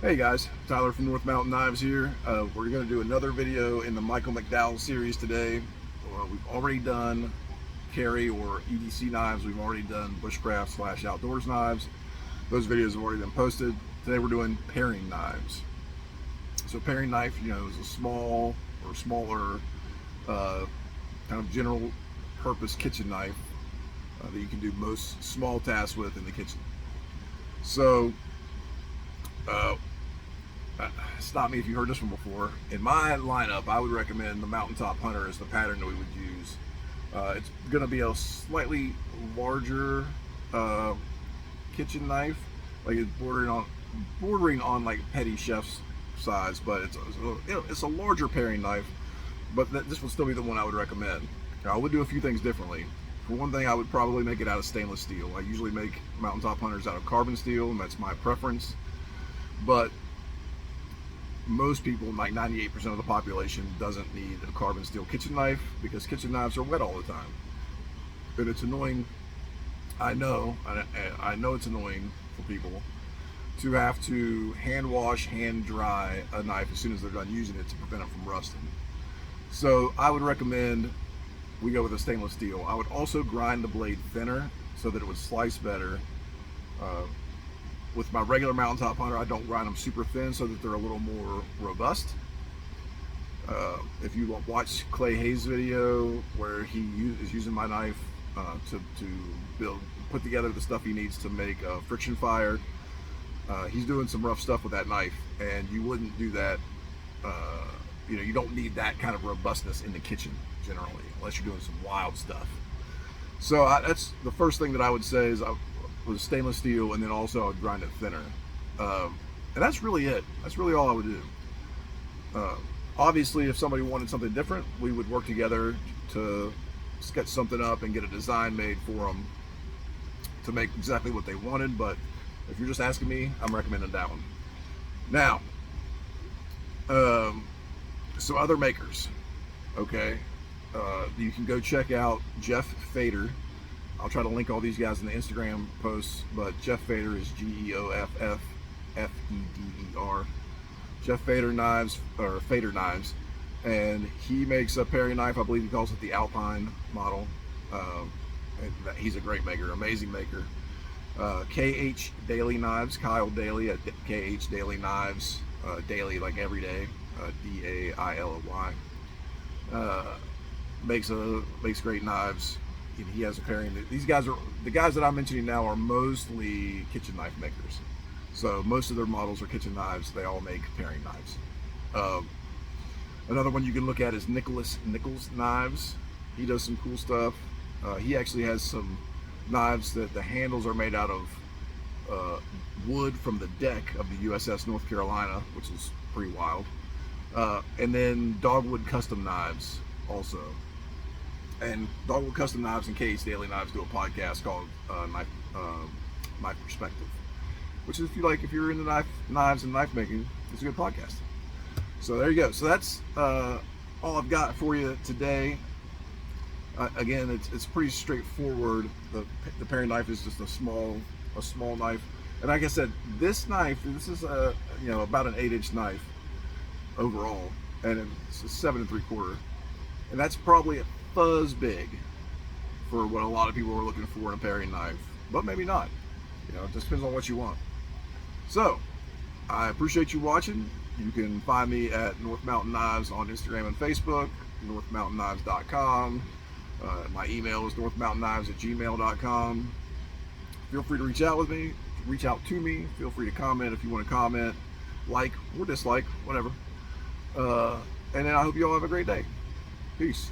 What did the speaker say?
Hey guys, Tyler from North Mountain Knives here. We're going to do another video in the Michael McDowell series today. We've already done carry or EDC knives. We've already done bushcraft / outdoors knives. Those videos have already been posted. Today we're doing paring knives. So paring knife, is a small or smaller kind of general purpose kitchen knife that you can do most small tasks with in the kitchen. So stop me if you heard this one before. In my lineup, I would recommend the Mountaintop Hunter as the pattern that we would use. It's going to be a slightly larger kitchen knife, like it's bordering on like petty chef's size, but it's a larger paring knife. But this would still be the one I would recommend. I would do a few things differently. For one thing, I would probably make it out of stainless steel. I usually make Mountaintop Hunters out of carbon steel, and that's my preference. But most people, like 98% of the population, doesn't need a carbon steel kitchen knife because kitchen knives are wet all the time. And it's annoying. I know it's annoying for people to have to hand wash, hand dry a knife as soon as they're done using it to prevent it from rusting. So I would recommend we go with a stainless steel. I would also grind the blade thinner so that it would slice better. With my regular Mountaintop Hunter, I don't grind them super thin so that they're a little more robust. If you watch Clay Hayes' video where he is using my knife to put together the stuff he needs to make a friction fire, he's doing some rough stuff with that knife, and you wouldn't do that. You don't need that kind of robustness in the kitchen generally, unless you're doing some wild stuff. So that's the first thing that I would say is was stainless steel, and then also I would grind it thinner. And that's really it. That's really all I would do. Obviously, if somebody wanted something different, we would work together to sketch something up and get a design made for them to make exactly what they wanted. But if you're just asking me, I'm recommending that one. Now, some other makers, okay? You can go check out Jeff Fader. I'll try to link all these guys in the Instagram posts, but Jeff Fader is GeoffFeder. Jeff Fader Knives, or Fader Knives, and he makes a paring knife. I believe he calls it the Alpine model. And he's a great maker, amazing maker. KH Daily Knives, Kyle Daly at KH Daily Knives, daily like every day, DAILY. Makes great knives. He has a paring. The guys that I'm mentioning now are mostly kitchen knife makers. So most of their models are kitchen knives. They all make paring knives. Another one you can look at is Nicholas Nichols Knives. He does some cool stuff. He actually has some knives that the handles are made out of wood from the deck of the USS North Carolina, which is pretty wild. And then Dogwood Custom Knives also. And Dogwood Custom Knives and KH Daily Knives do a podcast called Knife Perspective, which is if you're into knives and knife making, it's a good podcast. So there you go. So that's all I've got for you today. Again, it's pretty straightforward. The paring knife is just a small knife, and like I said, this is about an 8-inch knife overall, and it's a 7 3/4, and that's probably a fuzz big for what a lot of people are looking for in a paring knife, but maybe not. It just depends on what you want. So I appreciate you watching. You can find me at North Mountain Knives on Instagram and Facebook, northmountainKnives.com. My email is northmountainKnives@gmail.com. Feel free to reach out to me. Feel free to comment if you want to comment, like or dislike, whatever. And then I hope you all have a great day. Peace.